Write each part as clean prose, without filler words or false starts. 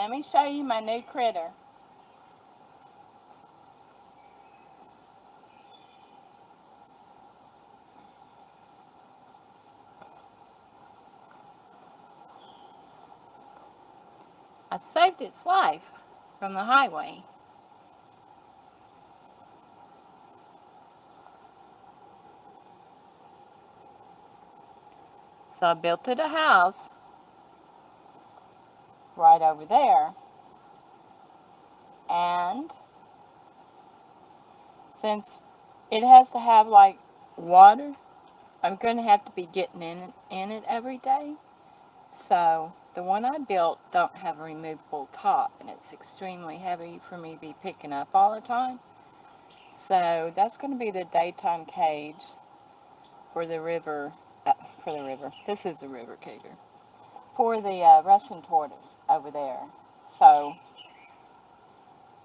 let me show you my new critter. I saved its life from the highway. So I built it a house right over there. And since it has to have like water, I'm going to have to be getting in it every day. So the one I built don't have a removable top, and it's extremely heavy for me to be picking up all the time. So that's going to be the daytime cage for the river. This is the river Cooter. For the Russian tortoise over there. So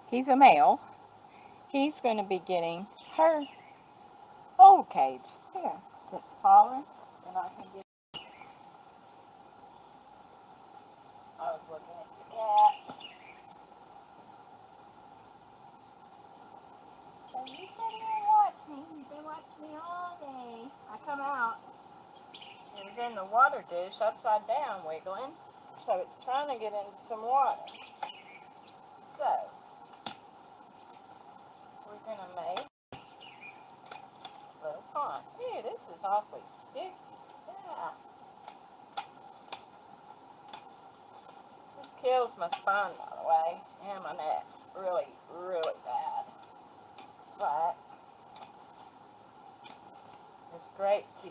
he's a male. He's going to be getting her old cage. Here, it's taller than I can get. I was looking at the cat. So you sit here and watch me. You've been watching me all day. I come out. It was in the water dish upside down wiggling. So it's trying to get into some water. So we're going to make a little pond. Ew, this is awfully sticky. Yeah. This kills my spine, by the way, and my neck. Really, really bad. But it's great to...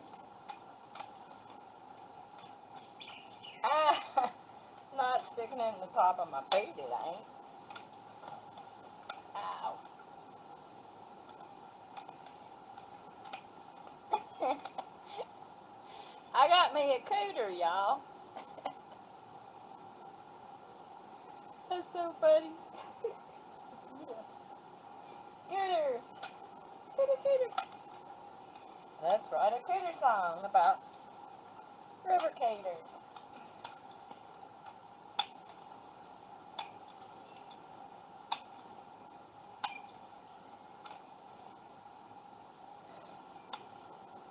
Not sticking in the top of my boot, it ain't. Ow. I got me a cooter, y'all. That's so funny. Cooter. Cooter, cooter. That's right, a cooter song about river caters.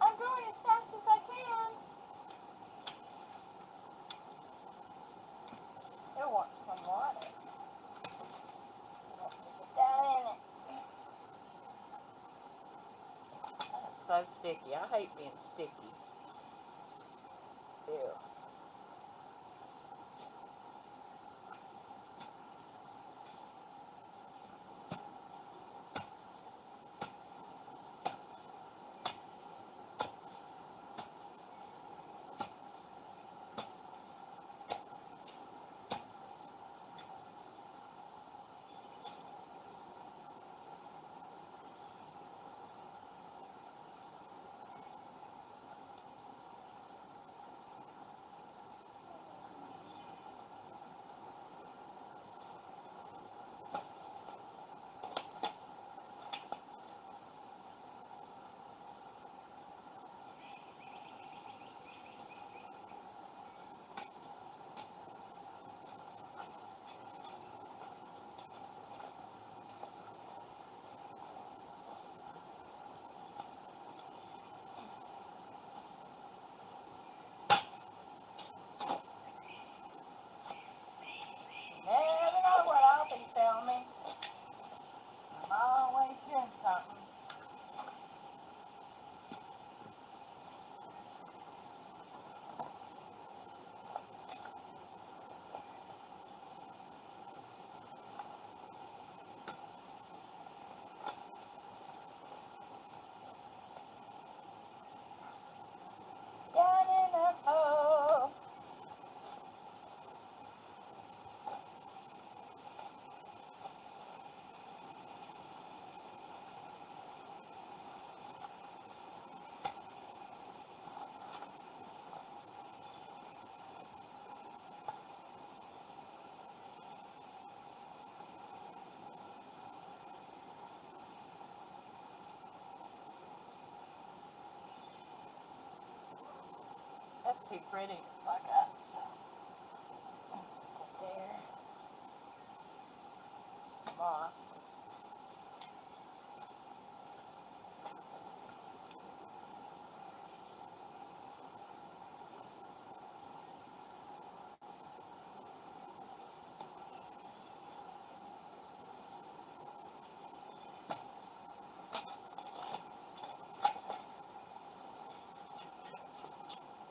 I'm going as fast as I can. It wants some water. It wants to get down in it. That's so sticky. I hate being sticky. Ew. Never know what I'll be filming. I'm always doing something. Down in the hole. That's too pretty to fuck up, so let's put it there. moss.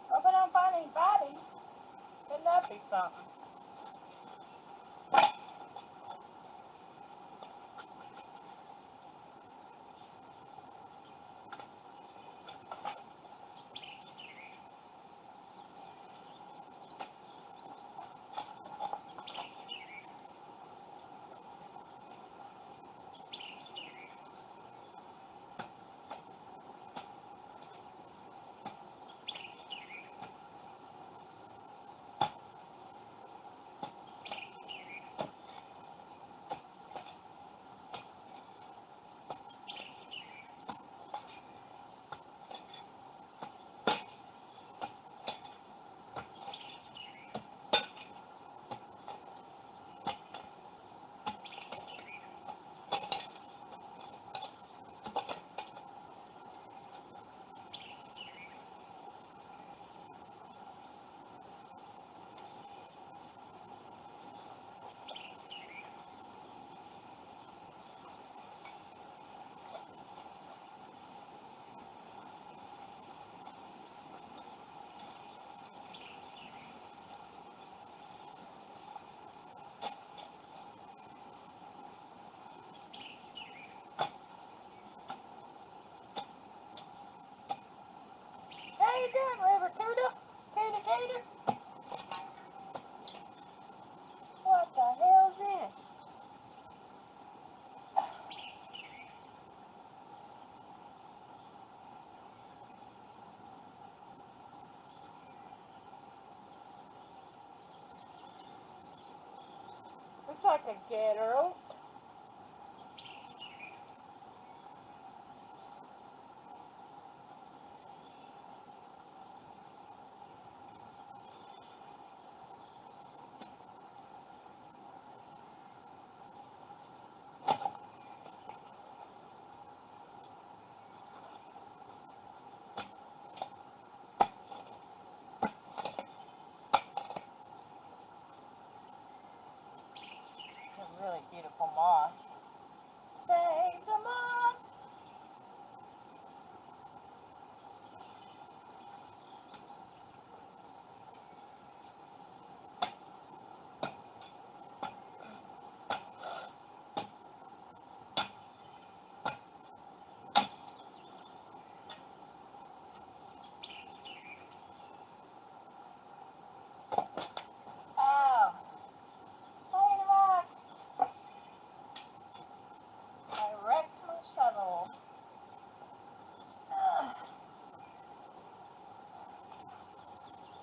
Hope I don't find any bodies. Wouldn't that be something? How you doing, River Cooter? Cooter? What the hell's this? Looks like a ghetto. It's a really beautiful moss. Save the moss! Ow! Hey, rock! I wrecked my shovel. Ugh.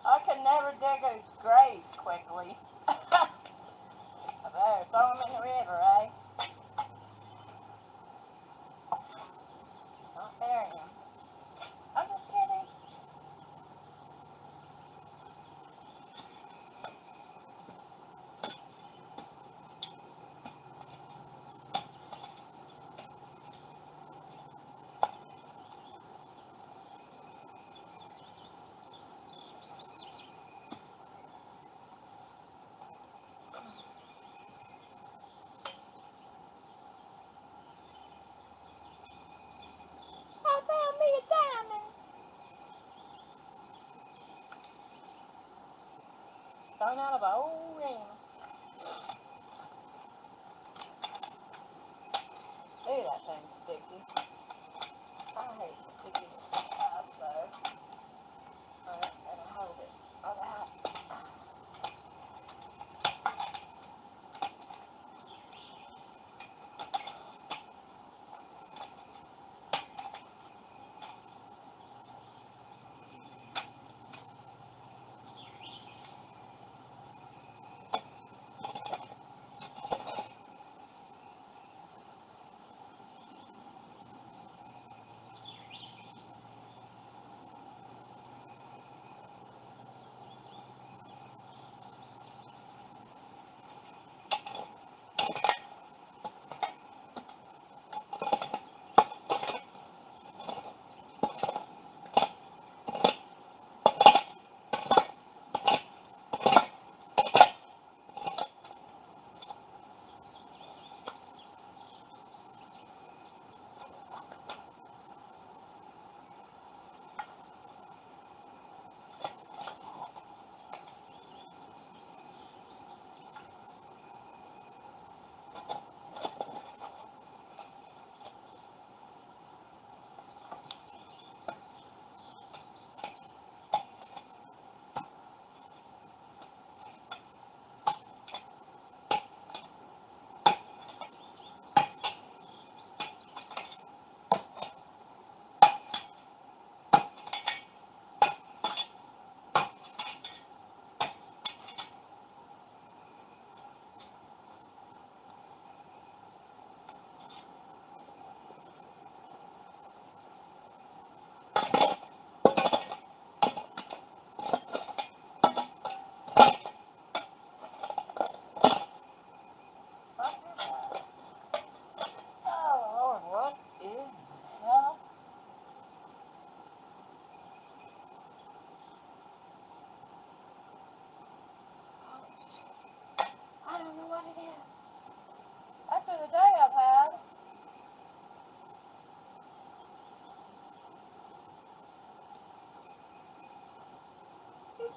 I can never dig a grave quickly. I better throw him in the river, eh? Not bury him. I'm just kidding. I found me a diamond. Stone out of an old ring. Ooh, that thing's sticky. I hate sticky stuff, so. Alright, gotta hold it. All that.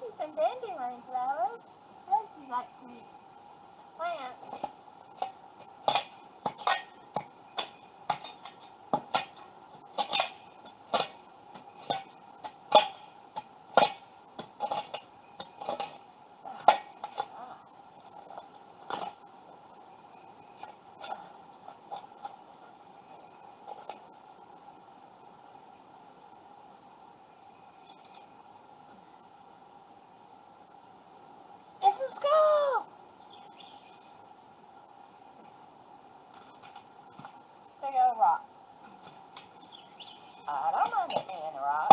you some dandelion flowers. It says you like to eat plants. It's a skull! Big old rock. I don't mind it being a rock.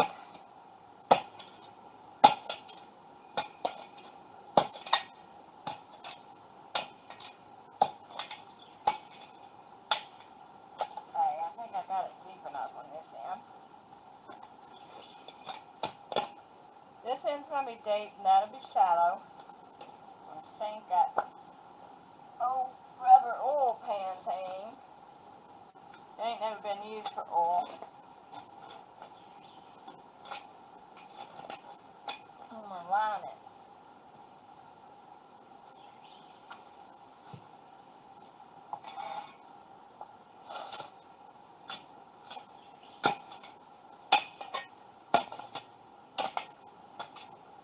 Hey, I think I got it deep enough on this end. This end's going to be deep and that'll be shallow. I'm going to sink that old rubber oil pan thing. It ain't never been used for oil. I'm going to line it.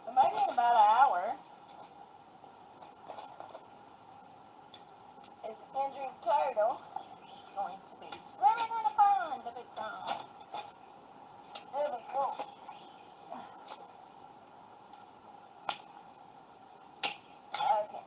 So maybe in about an hour, this injured turtle is going to be swimming in a pond of its own. It'll be cool. Okay.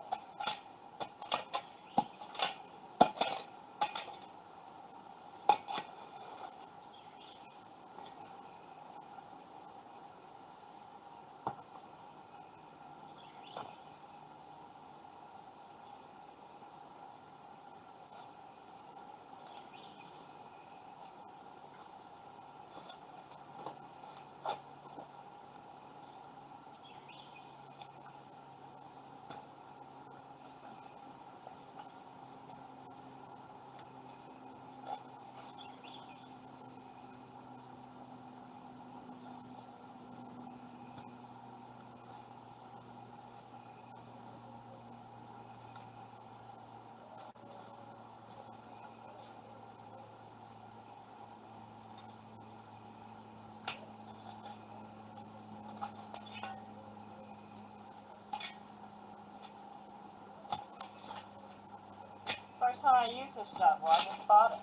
First time I used this shovel, I just bought it.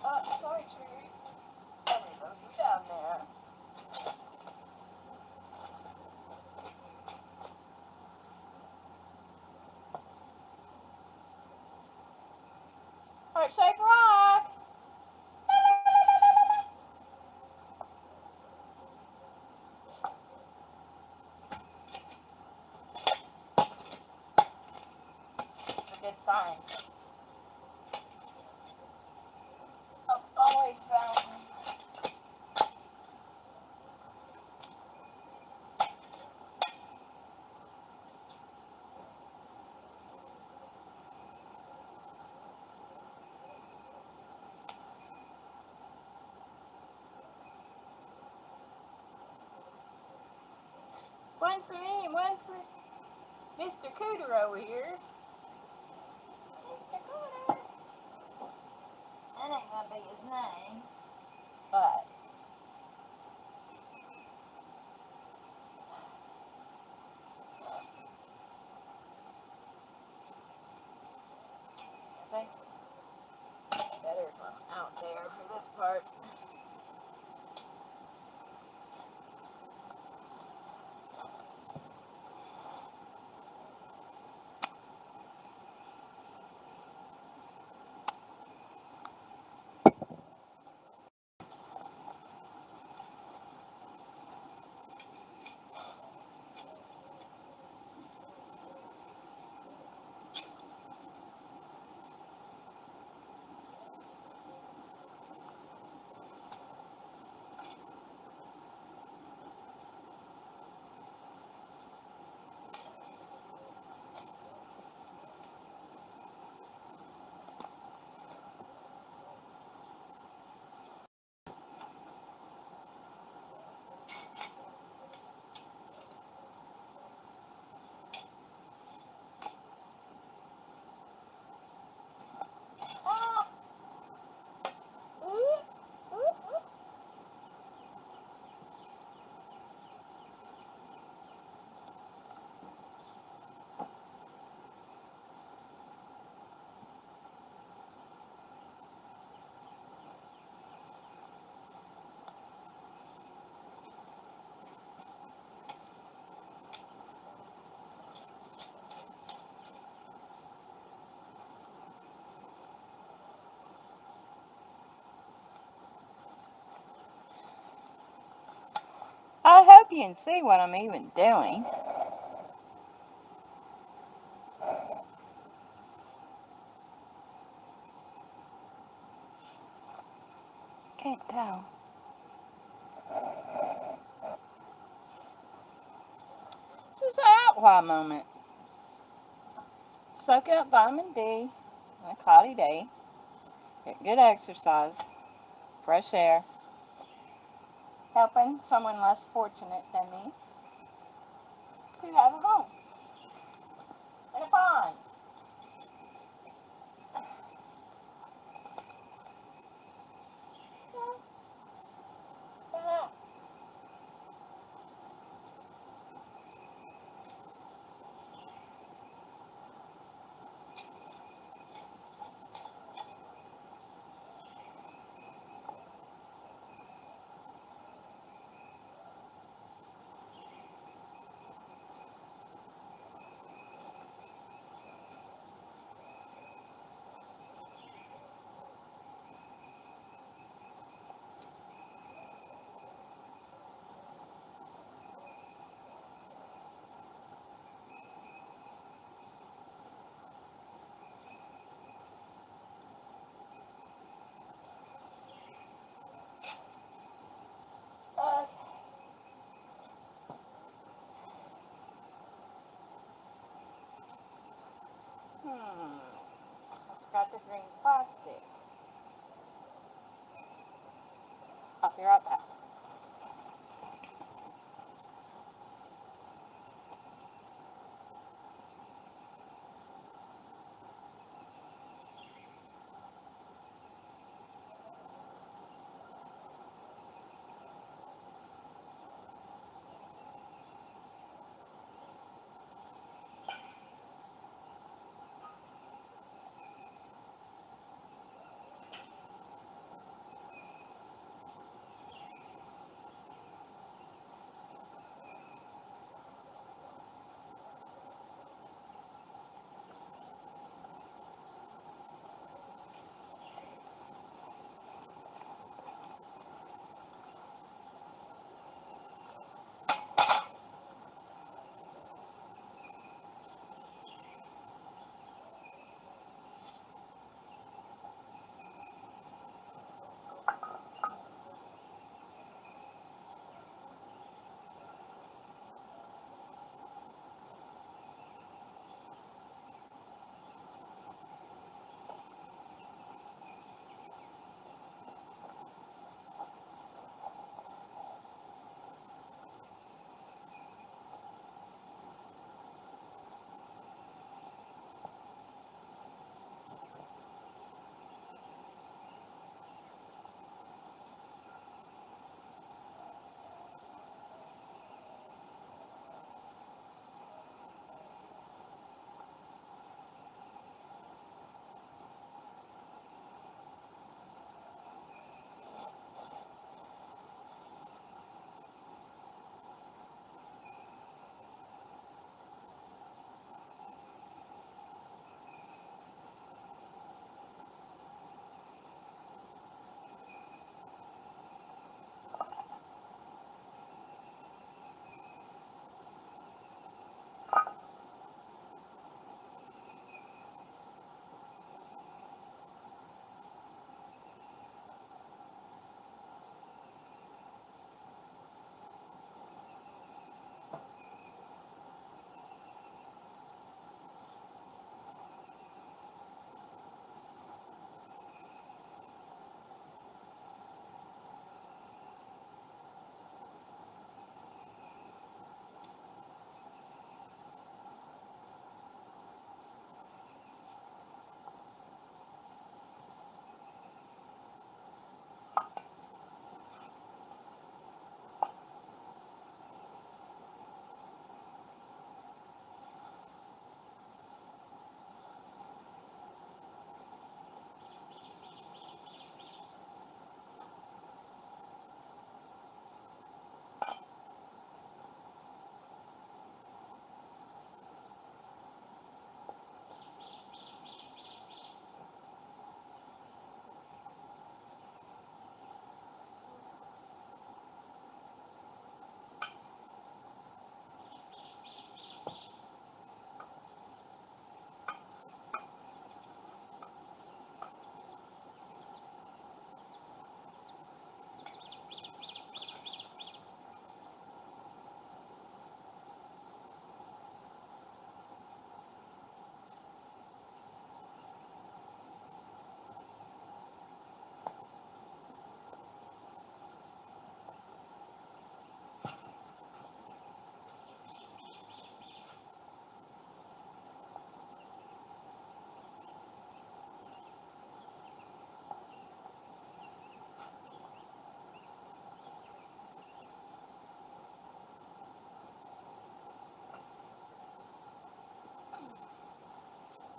Oh, sorry, tree. Let me go down there. Heart-shaped rock. It's a good sign. I've always found them. One for me and one for Mr. Cooter over here. Mr. Cooter. That ain't gonna be his name. But I think better out there for this part. you can see what I'm even doing. Can't tell. This is an outlaw moment. Soak up vitamin D on a cloudy day. Get good exercise. Fresh air. Helping someone less fortunate than me to have a home and a pond. I forgot to bring plastic. I'll be right back.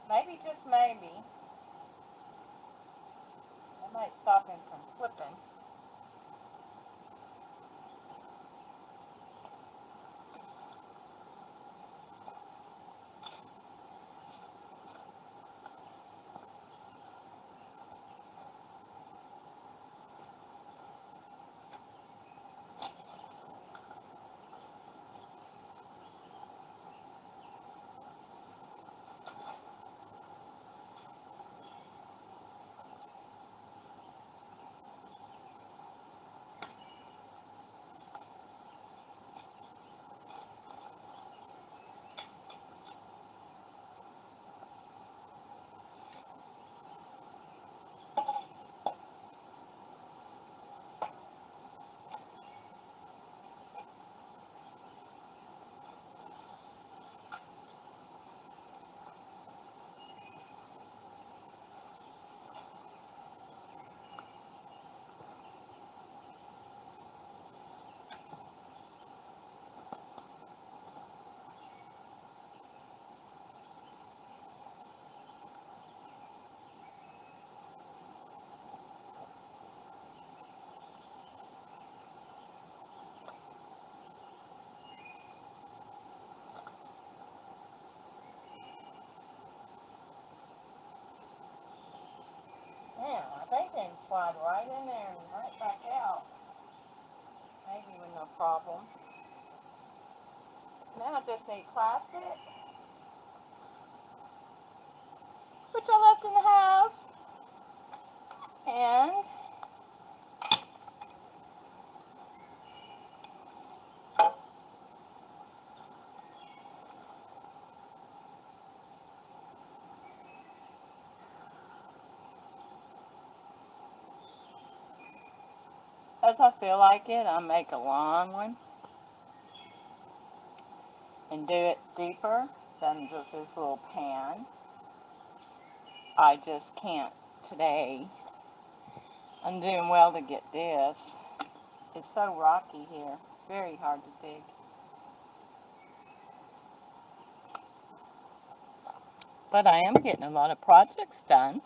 Maybe, just maybe, that might stop him from flipping. Yeah, I think they can slide right in there and right back out. Maybe with no problem. So now I just need plastic, which I left in the house. And as I feel like it, I'll make a long one and do it deeper than just this little pan. I just can't today. I'm doing well to get this. It's so rocky here. It's very hard to dig. But I am getting a lot of projects done.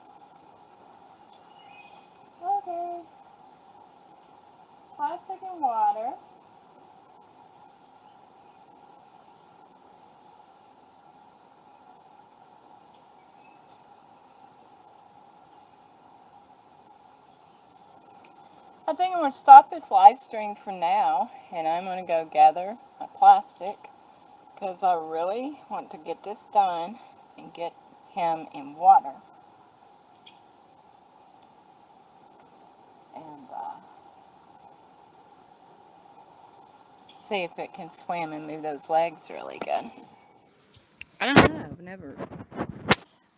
Okay. Plastic and water. I think I'm going to stop this live stream for now, and I'm going to go gather my plastic because I really want to get this done and get him in water. And see if it can swim and move those legs really good. I don't know.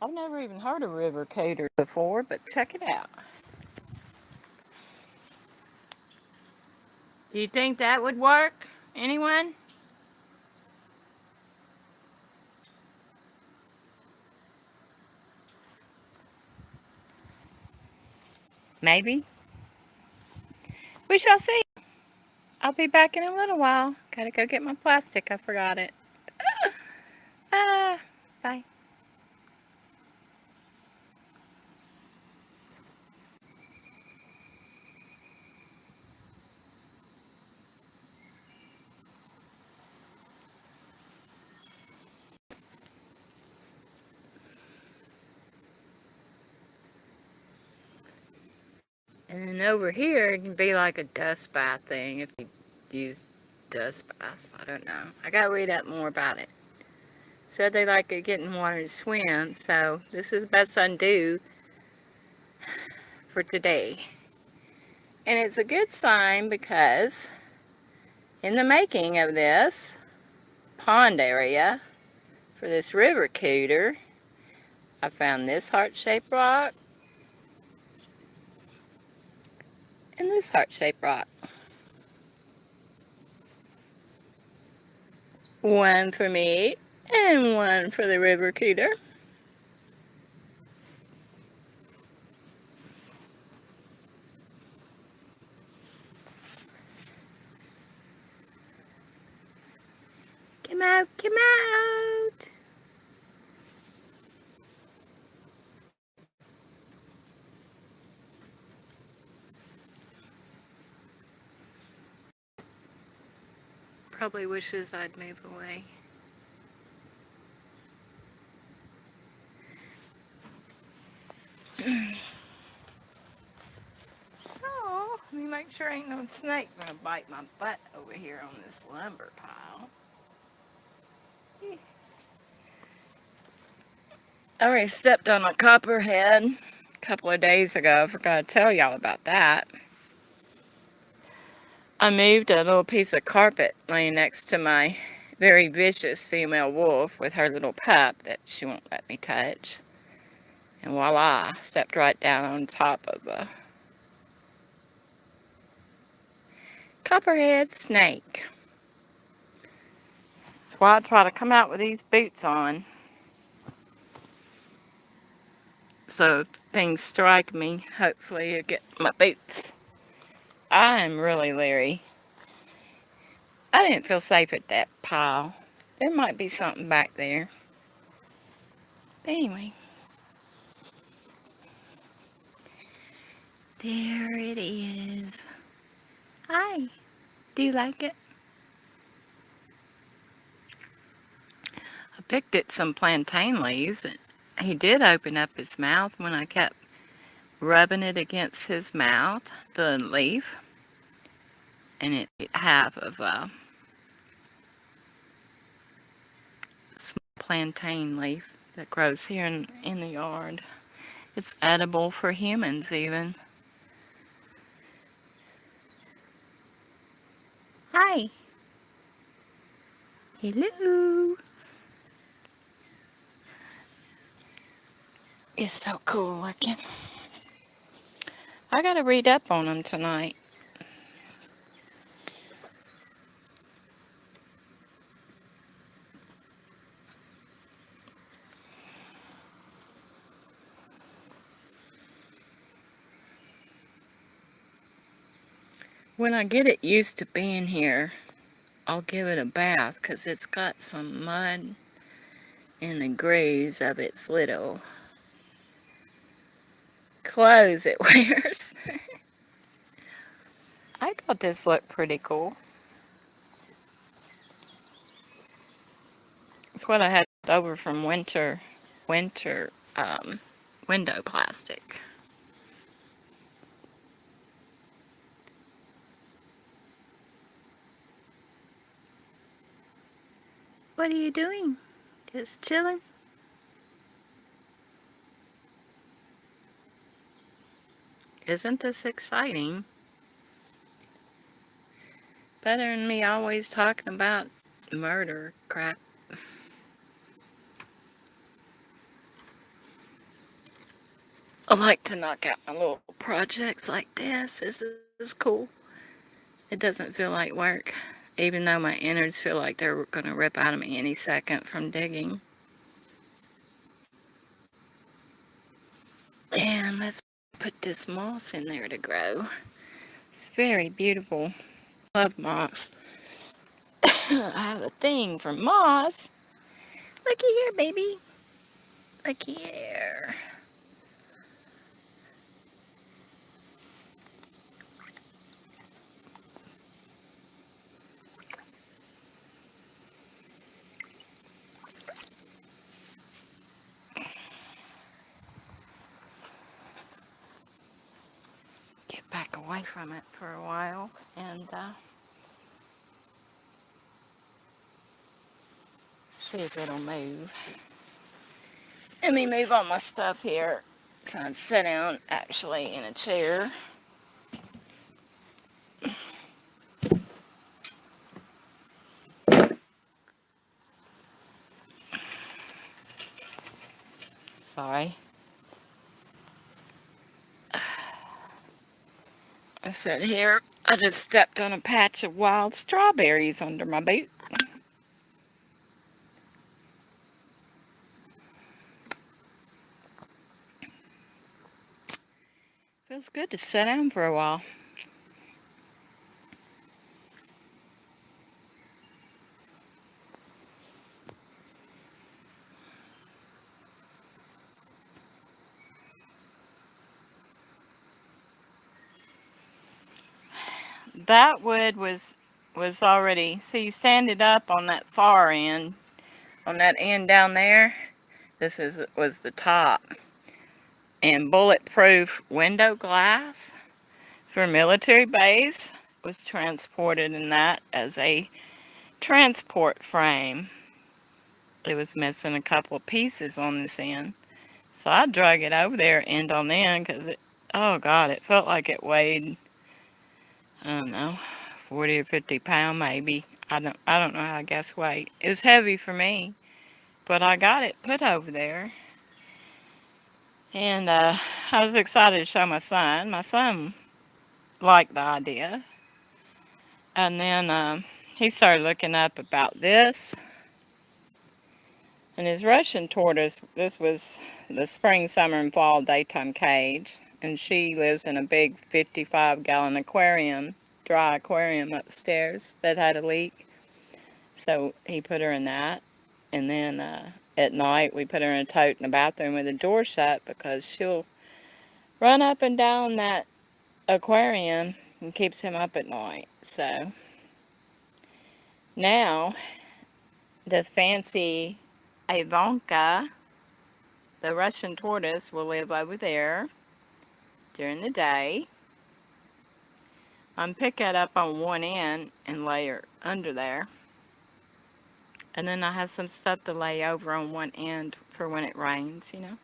I've never even heard of river cooter before, but check it out. Do you think that would work? Anyone? Maybe. We shall see. I'll be back in a little while. Gotta go get my plastic. I forgot it. Bye. And then over here, it can be like a dust bath thing if you use dust baths. I don't know. I gotta read up more about it. Said they like to get in water to swim, so this is the best I can do for today. And it's a good sign because in the making of this pond area for this river cooter, I found this heart-shaped rock and this heart-shaped rock. One for me and one for the river cooter. Come out, come out. probably wishes I'd move away. So, let me make sure ain't no snake gonna bite my butt over here on this lumber pile. I already stepped on a copperhead a couple of days ago. I forgot to tell y'all about that. I moved a little piece of carpet laying next to my very vicious female wolf with her little pup that she won't let me touch. And voila, stepped right down on top of a copperhead snake. That's why I try to come out with these boots on. So if things strike me, hopefully you'll get my boots. I am really leery. I didn't feel safe at that pile. There might be something back there. But anyway. There it is. Hi. Do you like it? I picked it some plantain leaves. And he did open up his mouth when I kept rubbing it against his mouth, the leaf. And it ate half of a small plantain leaf that grows here in the yard. It's edible for humans even. Hi. Hello. It's so cool looking. I gotta read up on them tonight. When I get it used to being here, I'll give it a bath because it's got some mud in the grooves of its little clothes it wears. I thought this looked pretty cool. It's what I had over from winter window plastic. What are you doing? Just chilling? Isn't this exciting? Better than me always talking about murder crap. I like to knock out my little projects like this. This is cool. It doesn't feel like work, even though my innards feel like they're going to rip out of me any second from digging. And let's put this moss in there to grow. It's very beautiful. Love moss. I have a thing for moss. Looky here, baby. Looky here. Get back away from it for a while and see if it'll move. Let me move all my stuff here so I can sit down actually in a chair. Sorry. I sit here. I just stepped on a patch of wild strawberries under my boot. Feels good to sit down for a while. That wood was was already, see, you stand it up on that far end, on that end down there. Was the top. And bulletproof window glass for military base was transported in that as a transport frame. It was missing a couple of pieces on this end. So I drug it over there end on end because oh God, it felt like it weighed, I don't know, 40 or 50 pounds maybe. I don't know how to guess weight. It was heavy for me, but I got it put over there. And I was excited to show my son. My son liked the idea. And then he started looking up about this. And his Russian tortoise, this was the spring, summer, and fall daytime cage. And she lives in a big 55-gallon aquarium, dry aquarium upstairs that had a leak. So he put her in that. And then at night we put her in a tote in the bathroom with the door shut because she'll run up and down that aquarium and keeps him up at night. So now the fancy Ivanka, the Russian tortoise, will live over there during the day. I'm pick it up on one end and lay her under there. And then I have some stuff to lay over on one end for when it rains, you know.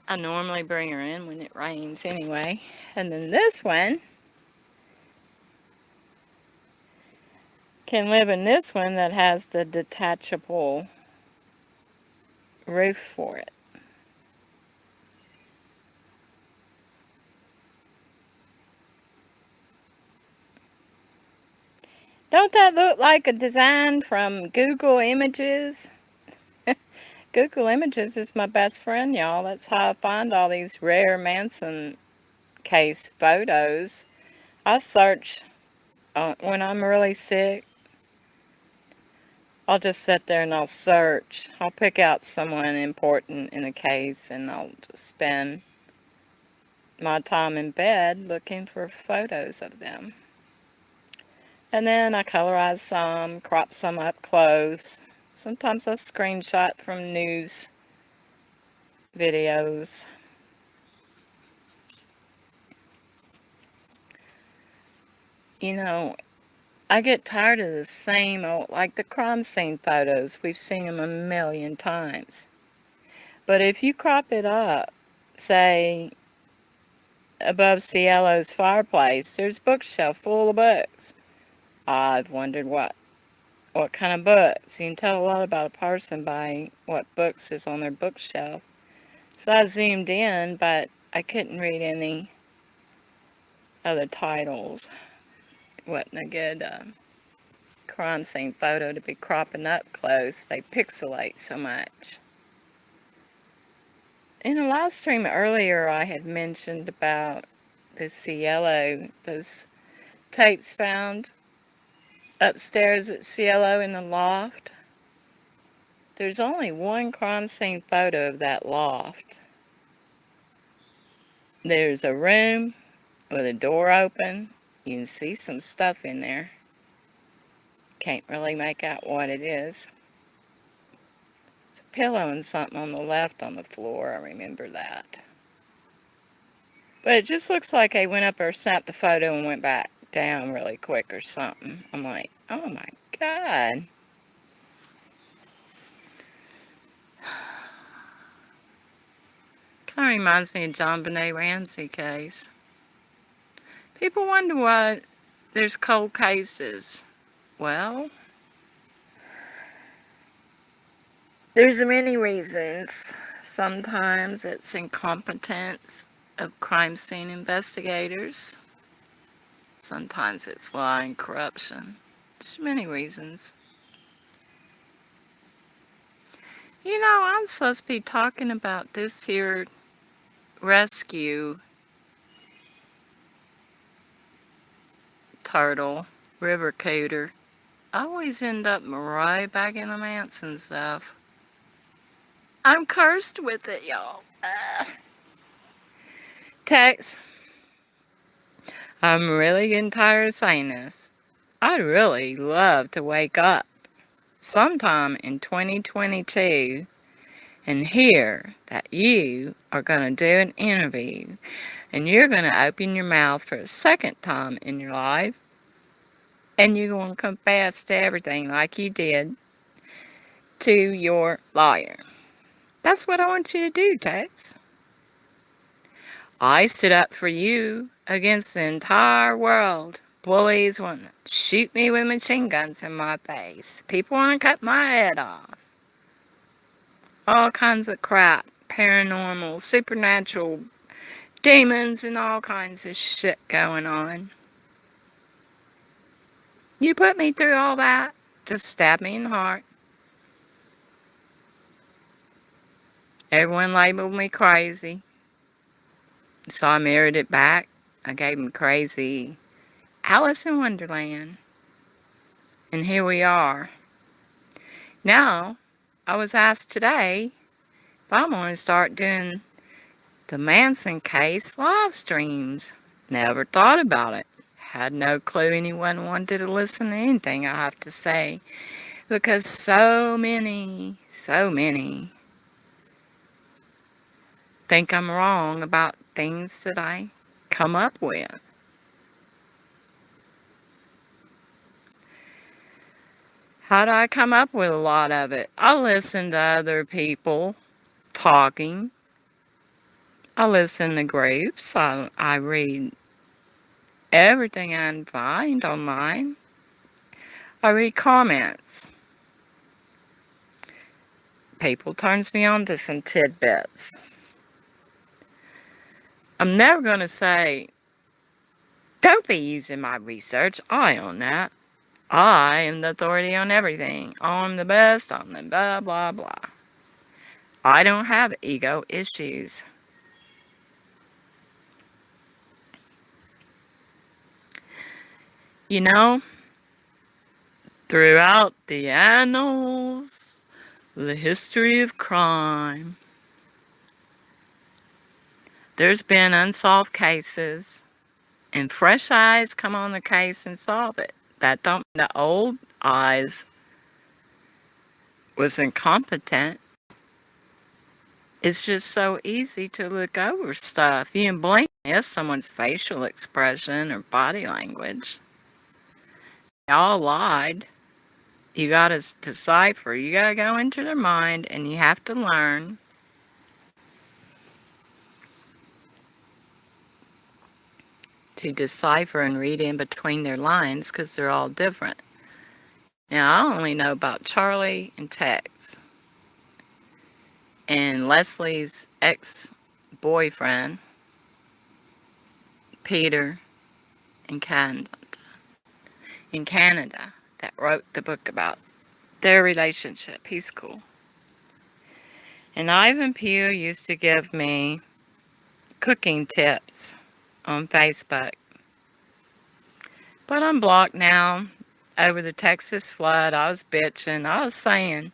I normally bring her in when it rains anyway. And then this one can live in this one that has the detachable roof for it. Don't that look like a design from Google Images? Google Images is my best friend, y'all. That's how I find all these rare Manson case photos. I search when I'm really sick. I'll just sit there and I'll search. I'll pick out someone important in a case and I'll just spend my time in bed looking for photos of them. And then I colorize some, crop some up close. Sometimes I screenshot from news videos. You know, I get tired of the same old, like the crime scene photos. We've seen them a million times. But if you crop it up, say, above Cielo's fireplace, there's a bookshelf full of books. I've wondered what kind of books. You can tell a lot about a person by what books is on their bookshelf. So I zoomed in, but I couldn't read any other titles. Wasn't a good crime scene photo to be cropping up close. They pixelate so much. In a live stream earlier, I had mentioned about the Cielo, those tapes found upstairs at Cielo in the loft. There's only one crime scene photo of that loft. There's a room with a door open. You can see some stuff in there. Can't really make out what it is. There's a pillow and something on the left on the floor. I remember that. But it just looks like they went up there, snapped a photo, and went back down really quick or something. I'm like, oh my God. Kind of reminds me of John Benet Ramsey case. People wonder why there's cold cases. Well, there's many reasons. Sometimes it's incompetence of crime scene investigators. Sometimes it's lying, corruption. There's many reasons. You know, I'm supposed to be talking about this here rescue turtle, river cooter. I always end up right back in the Manson stuff. I'm cursed with it, y'all. Tex, I'm really getting tired of saying this. I'd really love to wake up sometime in 2022 and hear that you are going to do an interview and you're going to open your mouth for a second time in your life and you're going to confess to everything like you did to your lawyer. That's what I want you to do, Tex. I stood up for you against the entire world. Bullies want to shoot me with machine guns in my face. People want to cut my head off. All kinds of crap. Paranormal, supernatural, demons, and all kinds of shit going on. You put me through all that. Just stab me in the heart. Everyone labeled me crazy. So I mirrored it back. I gave them crazy Alice in Wonderland. And here we are. Now, I was asked today if I'm going to start doing the Manson case live streams. Never thought about it. Had no clue anyone wanted to listen to anything I have to say. Because so many think I'm wrong about things that I come up with. How do I come up with a lot of it? I listen to other people talking. I listen to groups. I read everything I can find online. I read comments. People turns me on to some tidbits. I'm never going to say, don't be using my research. I own that. I am the authority on everything. I'm the best. I'm the blah, blah, blah. I don't have ego issues. You know, throughout the annals, the history of crime, there's been unsolved cases, and fresh eyes come on the case and solve it. That don't mean the old eyes was incompetent. It's just so easy to look over stuff. You can blink miss someone's facial expression or body language. They all lied. You gotta decipher. You gotta go into their mind and you have to learn to decipher and read in between their lines because they're all different. Now, I only know about Charlie and Tex and Leslie's ex-boyfriend, Peter, in Canada, that wrote the book about their relationship. He's cool. And Ivan Pugh used to give me cooking tips on Facebook. But I'm blocked now. Over the Texas flood, I was bitching. I was saying,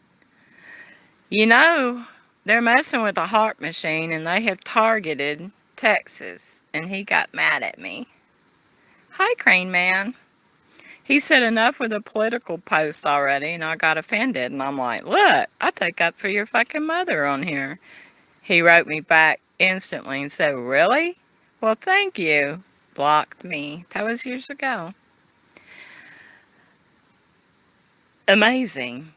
you know, they're messing with the heart machine and they have targeted Texas. And he got mad at me. Hi, Crane Man. He said enough with a political post already, and I got offended. And I'm like, look, I take up for your fucking mother on here. He wrote me back instantly and said, really? Well, thank you. Blocked me. That was years ago. Amazing.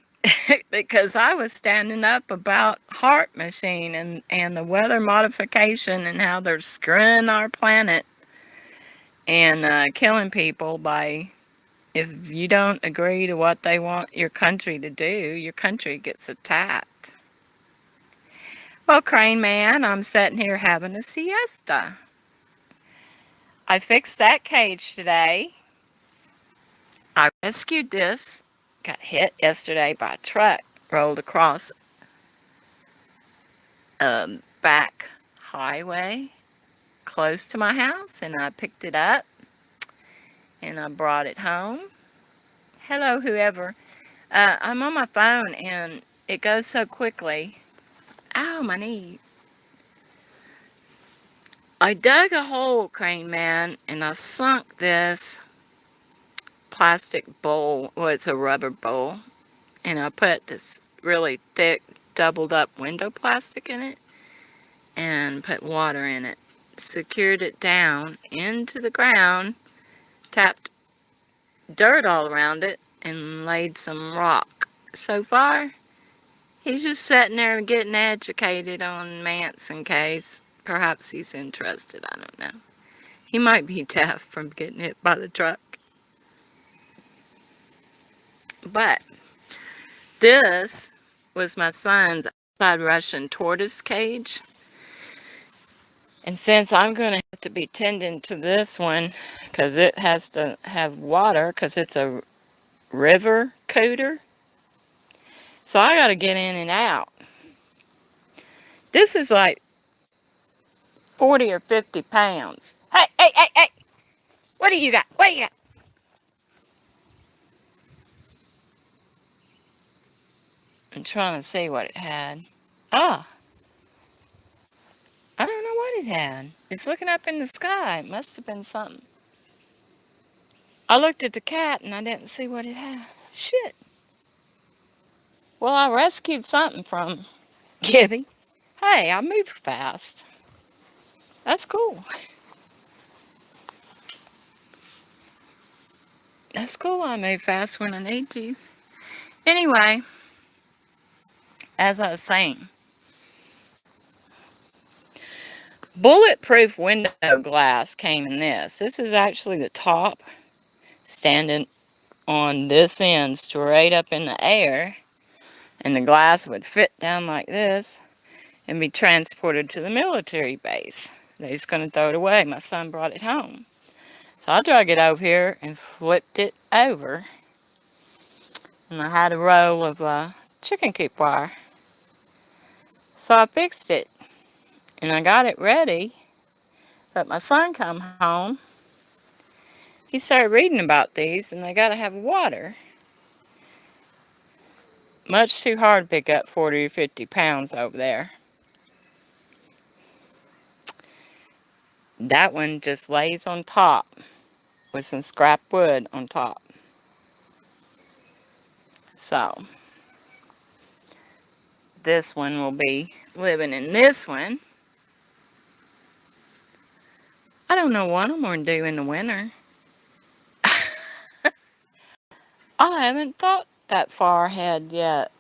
Because I was standing up about heart machine and the weather modification and how they're screwing our planet and killing people by, if you don't agree to what they want your country to do, your country gets attacked. Well, Crane Man, I'm sitting here having a siesta. I fixed that cage today. I rescued this. Got hit yesterday by a truck. Rolled across a back highway close to my house. And I picked it up. And I brought it home. Hello, whoever. I'm on my phone and it goes so quickly. Ow, my knee. I dug a hole, Crane Man, and I sunk this plastic bowl. Well, it's a rubber bowl. And I put this really thick, doubled up window plastic in it and put water in it. Secured it down into the ground, tapped dirt all around it, and laid some rock. So far, he's just sitting there getting educated on Manson case. Perhaps he's interested, I don't know. He might be deaf from getting hit by the truck. But this was my son's outside Russian tortoise cage. And since I'm going to have to be tending to this one, because it has to have water, because it's a river cooter, so I got to get in and out. This is like 40 or 50 pounds. Hey, hey, hey, hey! What do you got? What do you got? I'm trying to see what it had. Ah, I don't know what it had. It's looking up in the sky. It must have been something. I looked at the cat and I didn't see what it had. Shit. Well, I rescued something from Gibby. Hey, I move fast. That's cool. That's cool. I move fast when I need to. Anyway, as I was saying, bulletproof window glass came in this. This is actually the top, standing on this end straight up in the air, and the glass would fit down like this and be transported to the military base. They're just going to throw it away. My son brought it home. So I drug it over here and flipped it over. And I had a roll of chicken coop wire. So I fixed it. And I got it ready. But my son come home. He started reading about these, and they got to have water. Much too hard to pick up 40 or 50 pounds over there. That one just lays on top with some scrap wood on top. So, this one will be living in this one. I don't know what I'm going to do in the winter. I haven't thought that far ahead yet.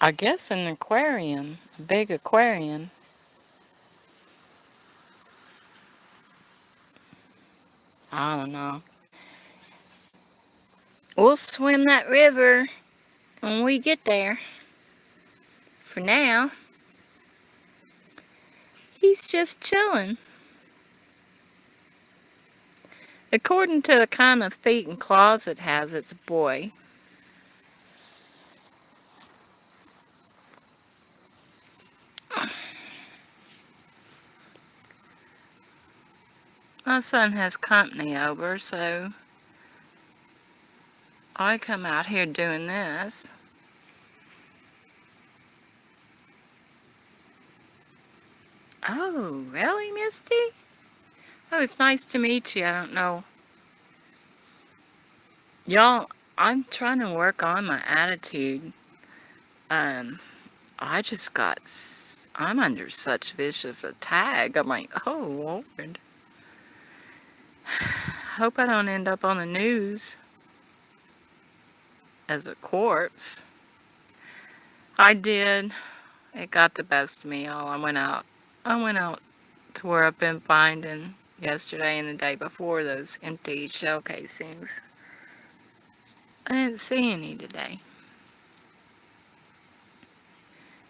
I guess an aquarium, a big aquarium. I don't know. We'll swim that river when we get there. For now, he's just chilling. According to the kind of feet and claws it has, it's a boy. My son has company over, so I come out here doing this. Oh, really, Misty? Oh, it's nice to meet you. I don't know. Y'all, I'm trying to work on my attitude. I just got, I'm under such vicious attack. I'm like, oh, Lord. Hope I don't end up on the news as a corpse. I did. It got the best of me, y'all. I went out to where I've been finding yesterday and the day before those empty shell casings. I didn't see any today.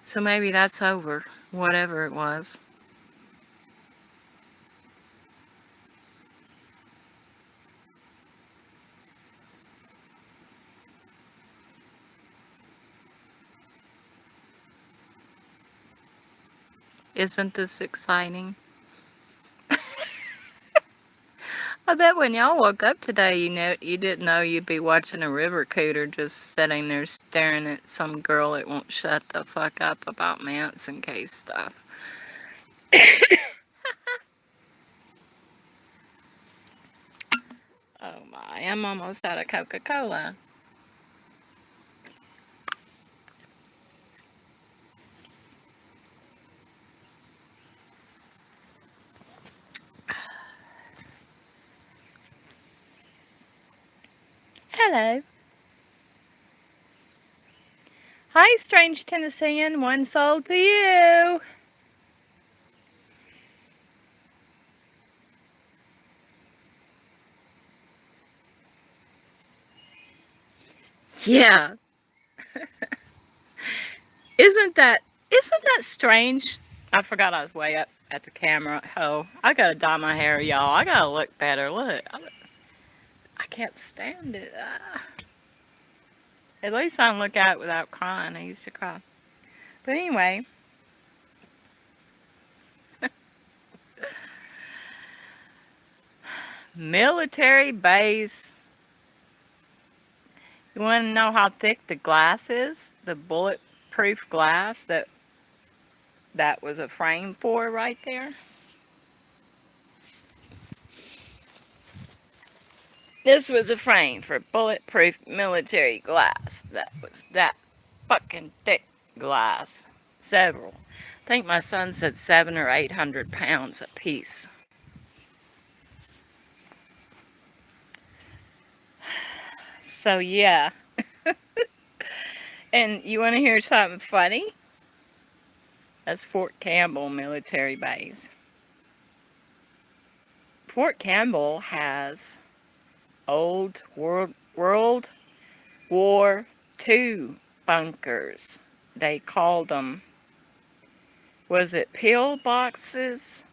So maybe that's over, whatever it was. Isn't this exciting? I bet when y'all woke up today, you didn't know you'd be watching a river cooter just sitting there staring at some girl that won't shut the fuck up about Manson case stuff. Oh my, I'm almost out of Coca-Cola. Hello. Hi, strange Tennessean, one soul to you. Yeah. Isn't that strange? I forgot I was way up at the camera. Oh, I gotta dye my hair, y'all. I gotta look better. Look, I can't stand it. At least I can look at it without crying. I used to cry. But anyway, military base. You want to know how thick the glass is? The bulletproof glass that was a frame for right there. This was a frame for bulletproof military glass. That was that fucking thick glass. Several. I think my son said 700 or 800 pounds a piece. So yeah. And you want to hear something funny? That's Fort Campbell Military Base. Fort Campbell has old World War II bunkers. They called them, was it pill boxes?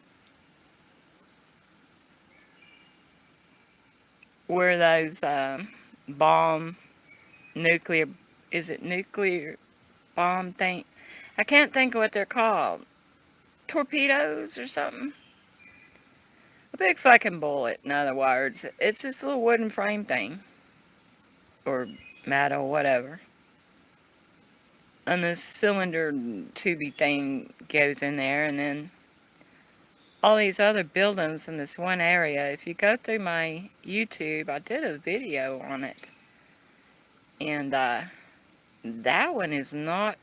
Where those bomb, nuclear, is it nuclear bomb thing? I can't think of what they're called. Torpedoes or something? A big fucking bullet, in other words. It's this little wooden frame thing. Or metal, whatever. And this cylinder tubey thing goes in there, and then all these other buildings in this one area. If you go through my YouTube, I did a video on it. And that one is not,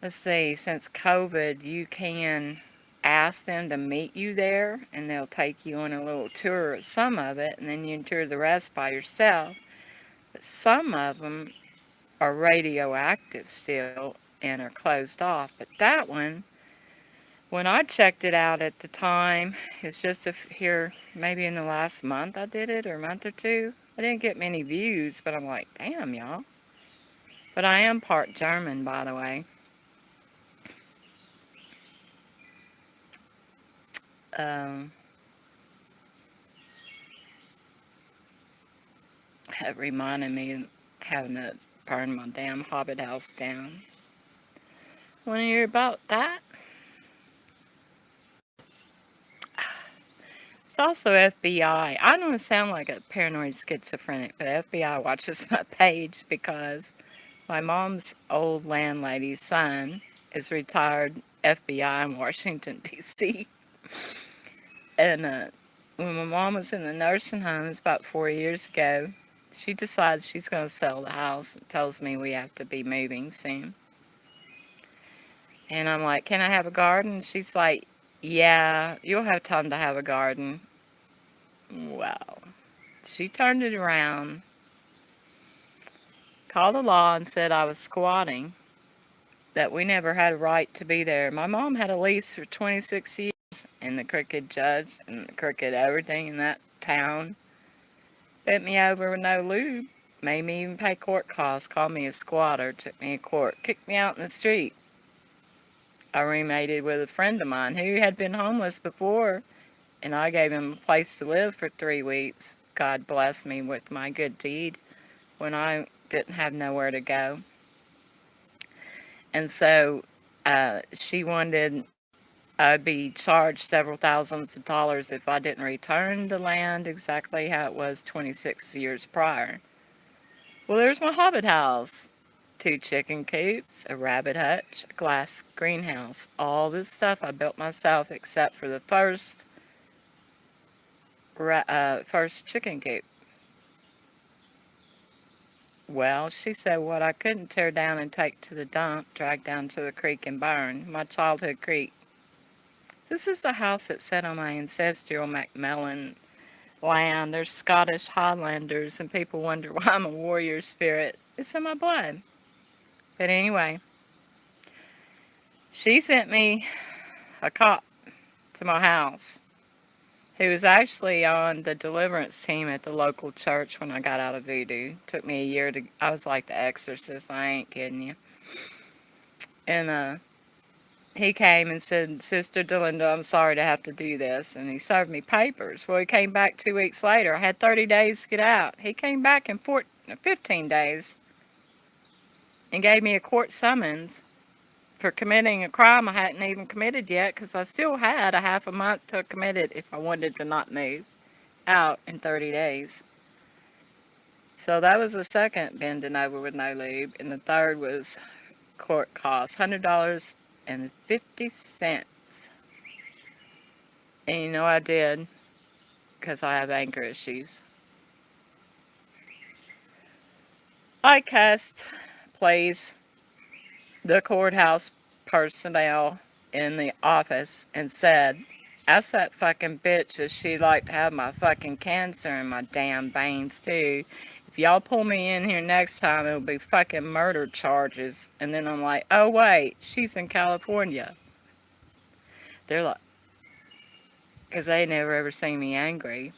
let's see, since COVID, you can ask them to meet you there, and they'll take you on a little tour of some of it, and then you can tour the rest by yourself. But some of them are radioactive still and are closed off. But that one, when I checked it out at the time, it's just here, maybe in the last month I did it, or a month or two. I didn't get many views, but I'm like, damn, y'all. But I am part German, by the way. That reminded me of having to burn my damn hobbit house down. Want to hear about that? It's also FBI. I don't sound like a paranoid schizophrenic, but FBI watches my page because my mom's old landlady's son is retired FBI in Washington, D.C. And when my mom was in the nursing homes about 4 years ago, she decides she's going to sell the house and tells me we have to be moving soon. And I'm like, can I have a garden? She's like, yeah, you'll have time to have a garden. Well, she turned it around, called the law and said I was squatting, that we never had a right to be there. My mom had a lease for 26 years, and the crooked judge and the crooked everything in that town bent me over with no lube, made me even pay court costs, called me a squatter, took me to court, kicked me out in the street. I roommated with a friend of mine who had been homeless before, and I gave him a place to live for 3 weeks. God bless me with my good deed when I didn't have nowhere to go. And so she wanted I'd be charged several thousands of dollars if I didn't return the land exactly how it was 26 years prior. Well, there's my hobbit house. 2 chicken coops, a rabbit hutch, a glass greenhouse. All this stuff I built myself except for the first chicken coop. Well, she said what I couldn't tear down and take to the dump, drag down to the creek and burn, my childhood creek. This is the house that sat on my ancestral Macmillan land. There's Scottish Highlanders, and people wonder why I'm a warrior spirit. It's in my blood. But anyway, she sent me a cop to my house who was actually on the deliverance team at the local church when I got out of voodoo. Took me a year to, I was like the exorcist, I ain't kidding you. And he came and said, Sister Delinda, I'm sorry to have to do this. And he served me papers. Well, he came back 2 weeks later. I had 30 days to get out. He came back in 15 days and gave me a court summons for committing a crime I hadn't even committed yet, because I still had a half a month to commit it if I wanted to not move out in 30 days. So that was the second bending over with no lube. And the third was court costs, $100.50. And you know I did, because I have anger issues. I cussed, please, the courthouse personnel in the office and said, ask that fucking bitch if she'd like to have my fucking cancer in my damn veins too. If y'all pull me in here next time, it'll be fucking murder charges. And then I'm like, oh wait, she's in California. They're like, because they never ever seen me angry.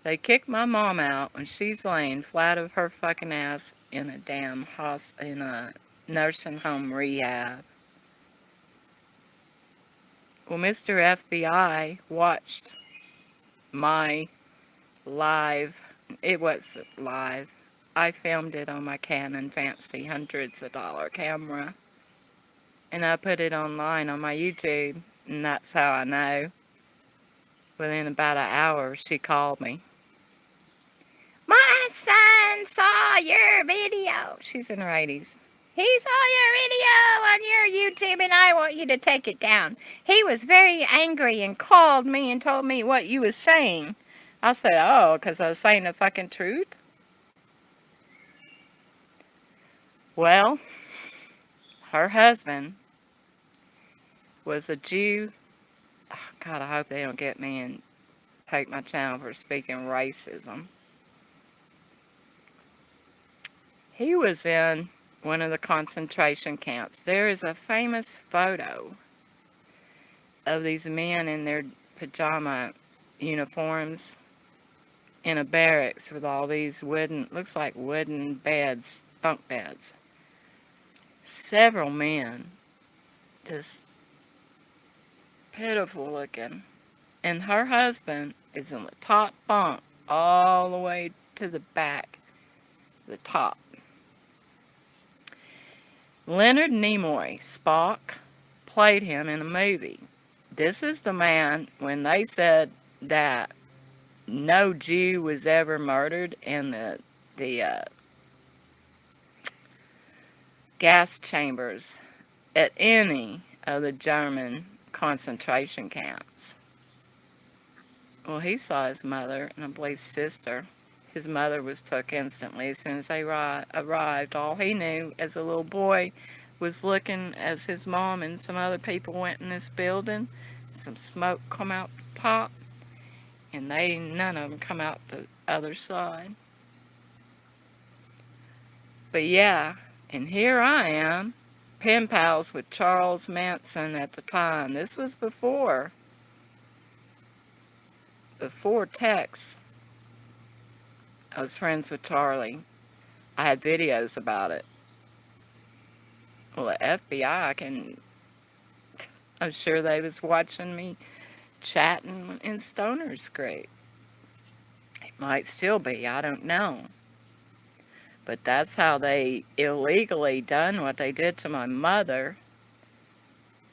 They kicked my mom out when she's laying flat of her fucking ass in a damn in a nursing home rehab. Well, Mr. FBI watched my live, it wasn't live, I filmed it on my Canon fancy hundreds of dollar camera, and I put it online on my YouTube, and that's how I know. Within about an hour, she called me. My son saw your video. She's in her 80s. He saw your video on your YouTube and I want you to take it down. He was very angry and called me and told me what you was saying. I said, oh, because I was saying the fucking truth? Well, her husband was a Jew. Oh, God, I hope they don't get me and take my channel for speaking racism. He was in one of the concentration camps. There is a famous photo of these men in their pajama uniforms in a barracks with all these looks like wooden beds, bunk beds. Several men, just pitiful looking. And her husband is in the top bunk all the way to the back, the top. Leonard Nimoy, Spock, played him in a movie. This is the man when they said that no Jew was ever murdered in the gas chambers at any of the German concentration camps. Well, he saw his mother and I believe sister. His mother was took instantly as soon as they arrived. All he knew as a little boy was looking as his mom and some other people went in this building. Some smoke come out the top, and none of them come out the other side. But yeah, and here I am, pen pals with Charles Manson at the time. This was before text. I was friends with Charlie. I had videos about it. Well, the FBI I'm sure they was watching me chatting in Stoner's Creek. It might still be, I don't know. But that's how they illegally done what they did to my mother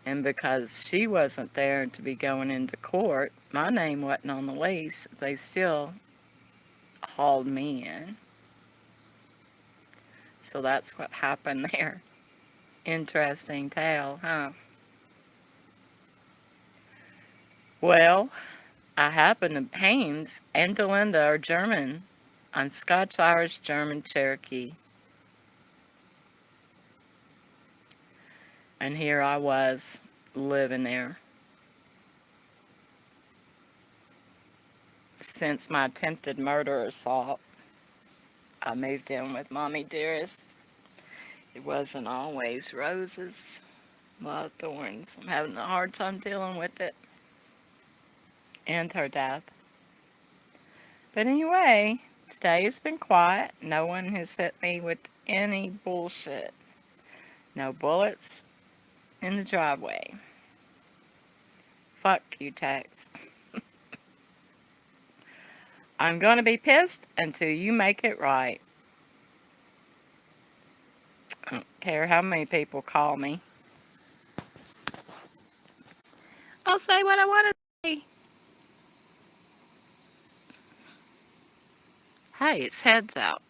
And because she wasn't there to be going into court, my name wasn't on the lease, they still hauled me in. So that's what happened there. Interesting tale, huh? Well, I happen to, Haynes and Delinda are German. I'm Scotch, Irish, German, Cherokee. And here I was, living there. Since my attempted murder assault, I moved in with Mommy Dearest. It wasn't always roses, a lot of thorns. I'm having a hard time dealing with it. And her death. But anyway, today has been quiet. No one has hit me with any bullshit. No bullets in the driveway. Fuck you, Tex. I'm gonna be pissed until you make it right. I don't care how many people call me. I'll say what I want to say. Hey, it's heads out.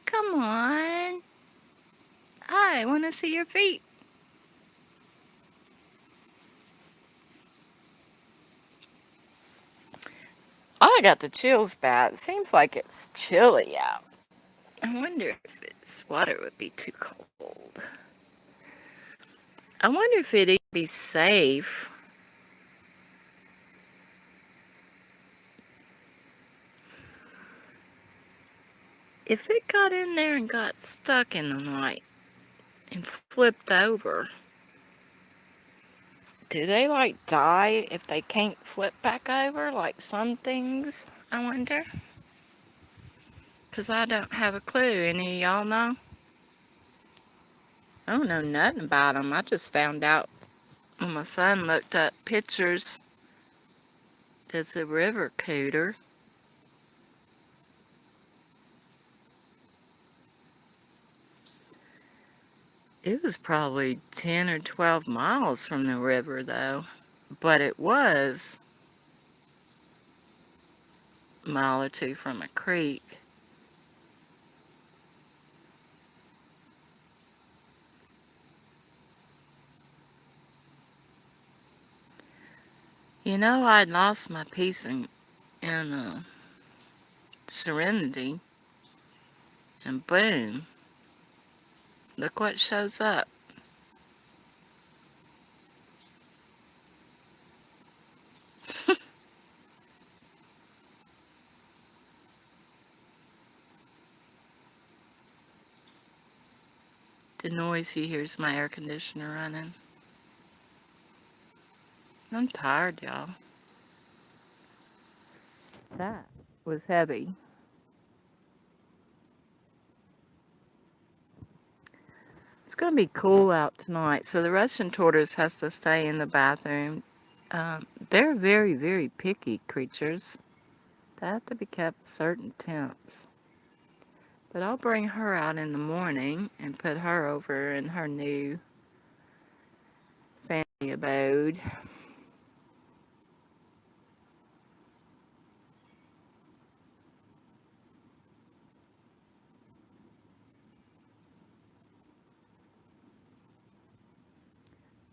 Come on. I want to see your feet. I got the chills bad. It seems like it's chilly out. I wonder if this water would be too cold. I wonder if it'd be safe. If it got in there and got stuck in the night and flipped over, do they like die if they can't flip back over like some things? I wonder. 'Cause I don't have a clue. Any of y'all know? I don't know nothing about them. I just found out when my son looked up pictures. There's a river, Cooter. It was probably 10 or 12 miles from the river, though. But it was a mile or two from a creek. You know, I'd lost my peace in serenity. And boom, look what shows up. The noise you hear is my air conditioner running. I'm tired, y'all. That was heavy. It's going to be cool out tonight, so the Russian tortoise has to stay in the bathroom. They're very, very picky creatures. They have to be kept at certain temps. But I'll bring her out in the morning and put her over in her new family abode.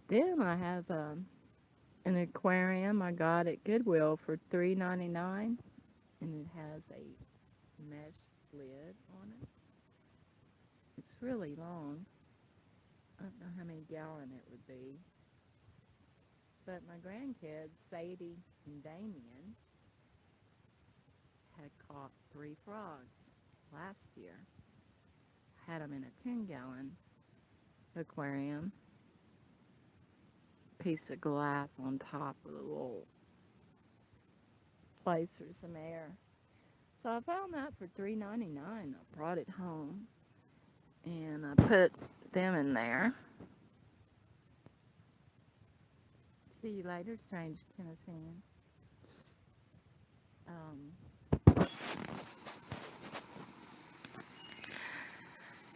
Then I have an aquarium I got at Goodwill for $3.99, and it has a mesh lid on it. It's really long. I don't know how many gallon it would be. But my grandkids, Sadie and Damien, had caught 3 frogs last year. Had them in a 10-gallon aquarium. Piece of glass on top with a little place for some air. So I found that for $3.99. I brought it home and I put them in there. See you later, strange Tennessean.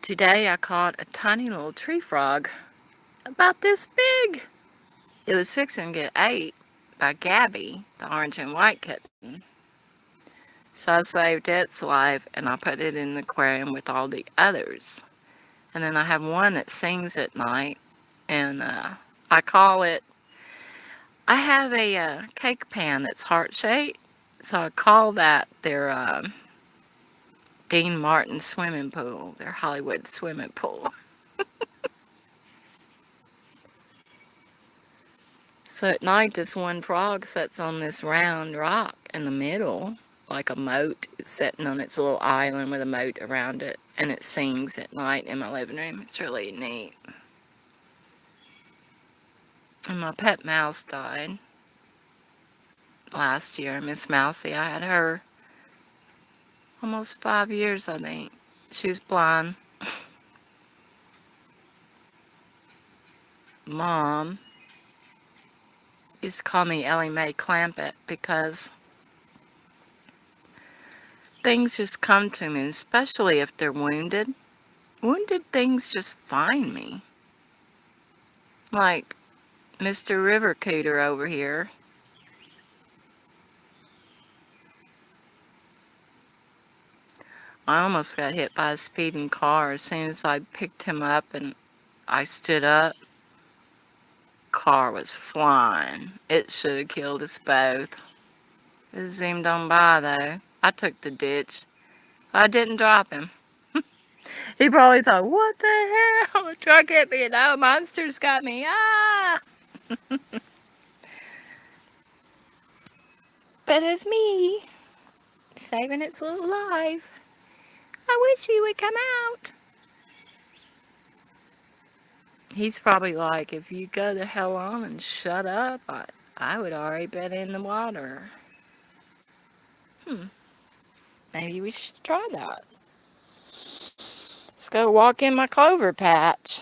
Today I caught a tiny little tree frog, about this big. It was fixing to get ate by Gabby, the orange and white kitten. So I saved its life and I put it in the aquarium with all the others. And then I have one that sings at night, and I call it, I have a cake pan that's heart-shaped, so I call that their Dean Martin swimming pool, their Hollywood swimming pool. So at night, this one frog sits on this round rock in the middle, like a moat. It's sitting on its little island with a moat around it, and it sings at night in my living room. It's really neat. And my pet mouse died last year. Miss Mousie, I had her almost 5 years, I think. She was blind. Mom used to call me Ellie Mae Clampett because things just come to me, especially if they're wounded. Wounded things just find me. Like Mr. River Cooter over here. I almost got hit by a speeding car as soon as I picked him up and I stood up. Car was flying. It should have killed us both. It zoomed on by though. I took the ditch. I didn't drop him. He probably thought, what the hell? A truck hit me and oh, monster's got me. Ah! But it's me, saving its little life. I wish he would come out. He's probably like, if you go the hell on and shut up, I would already been in the water. Maybe we should try that. Let's go walk in my clover patch.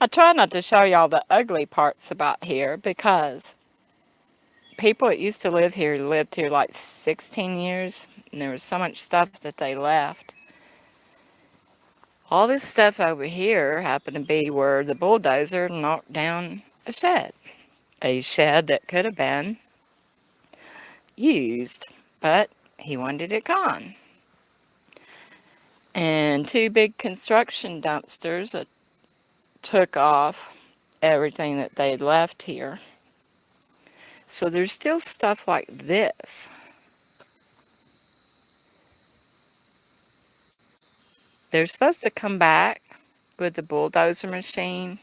I try not to show y'all the ugly parts about here because people that used to live here lived here like 16 years, and there was so much stuff that they left. All this stuff over here happened to be where the bulldozer knocked down a shed that could have been used, but he wanted it gone. And 2 big construction dumpsters that took off everything that they'd left here. So there's still stuff like this. They're supposed to come back with the bulldozer machine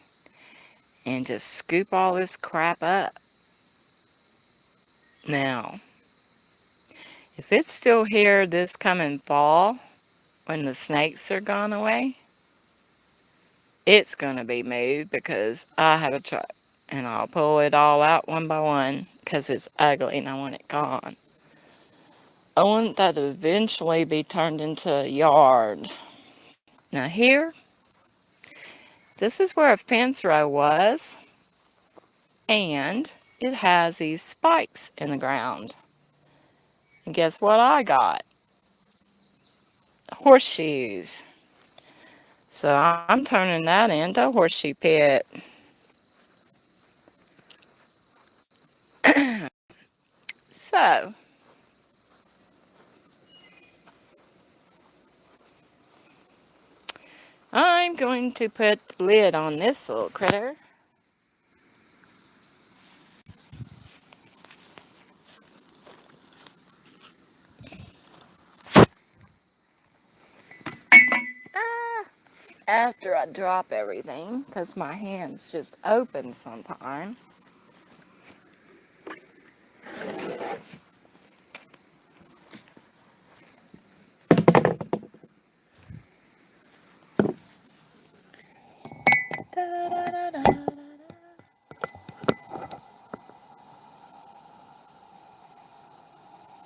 and just scoop all this crap up. Now, if it's still here this coming fall, when the snakes are gone away, it's going to be moved because I have a truck. And I'll pull it all out one by one because it's ugly and I want it gone. I want that to eventually be turned into a yard. Now here, this is where a fence row was. And it has these spikes in the ground. And guess what I got? Horseshoes. So I'm turning that into a horseshoe pit. So, I'm going to put the lid on this little critter. After I drop everything, because my hands just open sometime.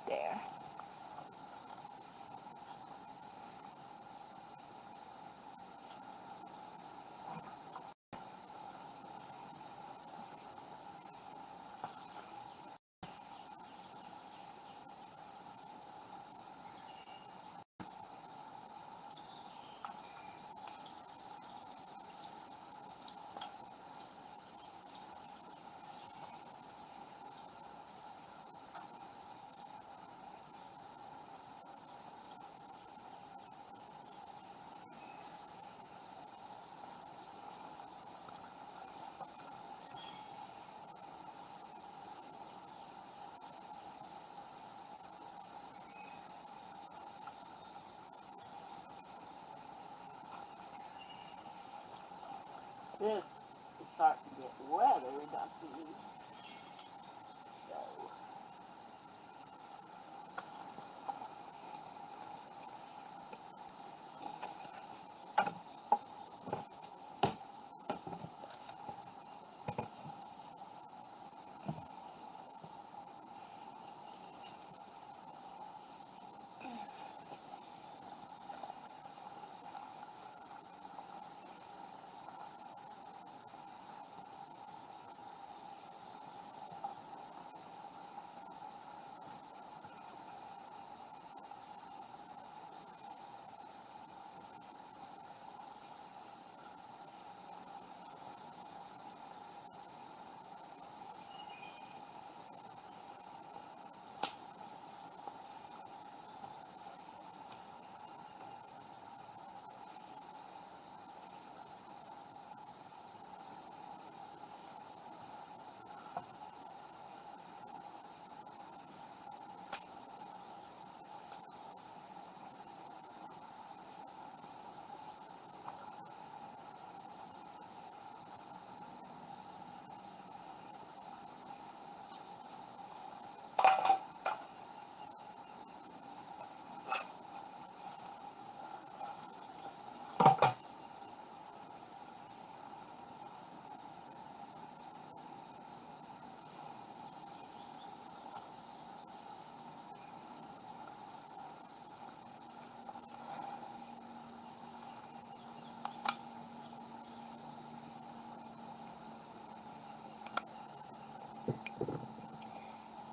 There. This is starting to get weather, I see. So,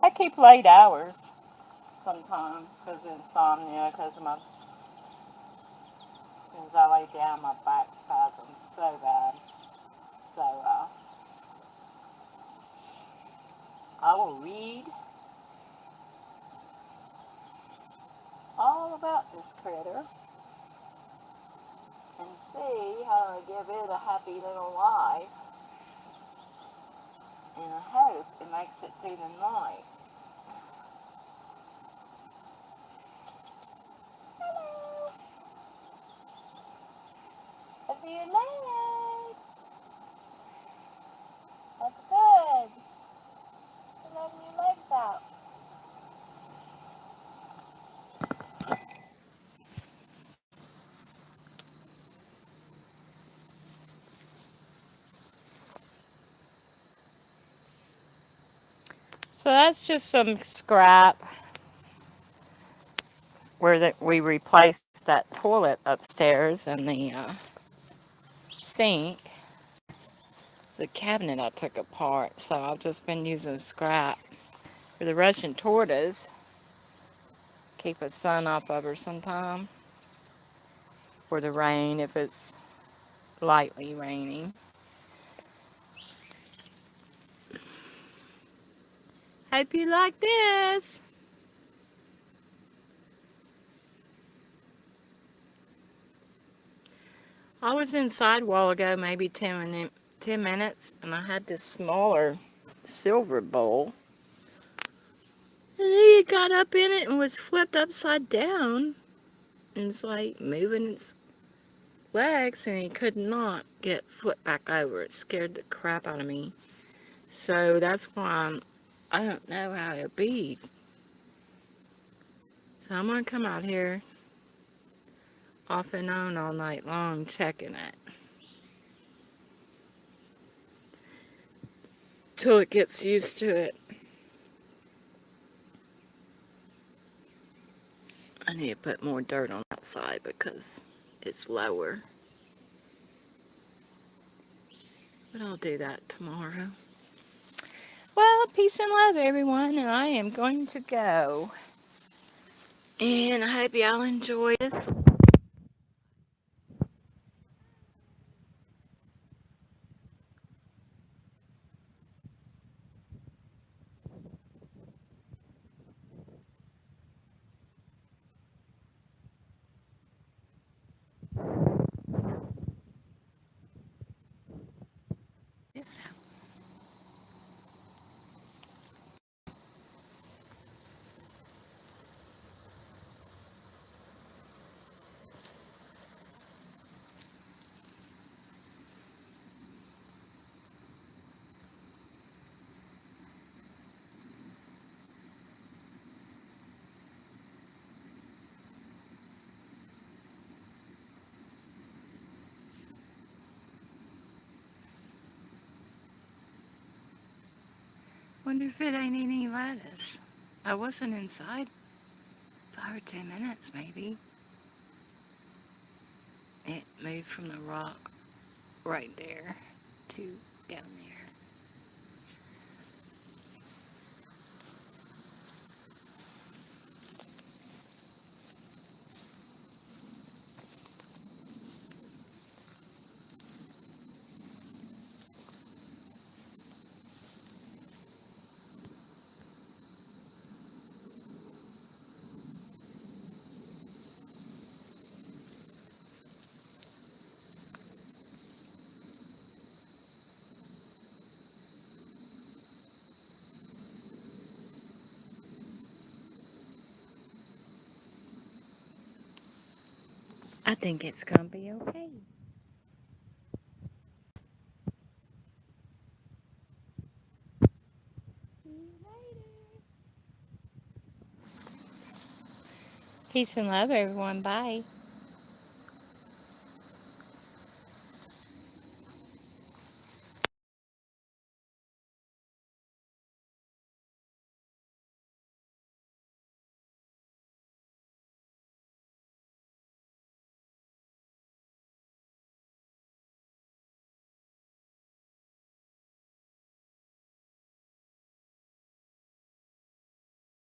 I keep late hours sometimes because of insomnia, because of my, as soon as I lay down, my back spasms so bad. So, I will read all about this critter and see how to give it a happy little life. And I hope it makes it through the night. Hello. I see your legs. That's good. You're letting your legs out. So that's just some scrap where we replaced that toilet upstairs and the sink. The cabinet I took apart, so I've just been using scrap for the Russian tortoise. Keep the sun off of her sometime. For the rain, if it's lightly raining. Hope you like this. I was inside a while ago, maybe 10 minutes, and I had this smaller silver bowl. And he got up in it and was flipped upside down. And it's like moving its legs, and he could not get flipped back over. It scared the crap out of me. So that's why I don't know how it'll be. So I'm going to come out here off and on all night long checking it. Till it gets used to it. I need to put more dirt on that side because it's lower. But I'll do that tomorrow. Well, peace and love, everyone, and I am going to go. And I hope y'all enjoy this. Wonder if it ain't any lettuce. I wasn't inside 5 or 10 minutes, maybe. It moved from the rock right there to down there. I think it's gonna be okay. See you later. Peace and love, everyone. Bye.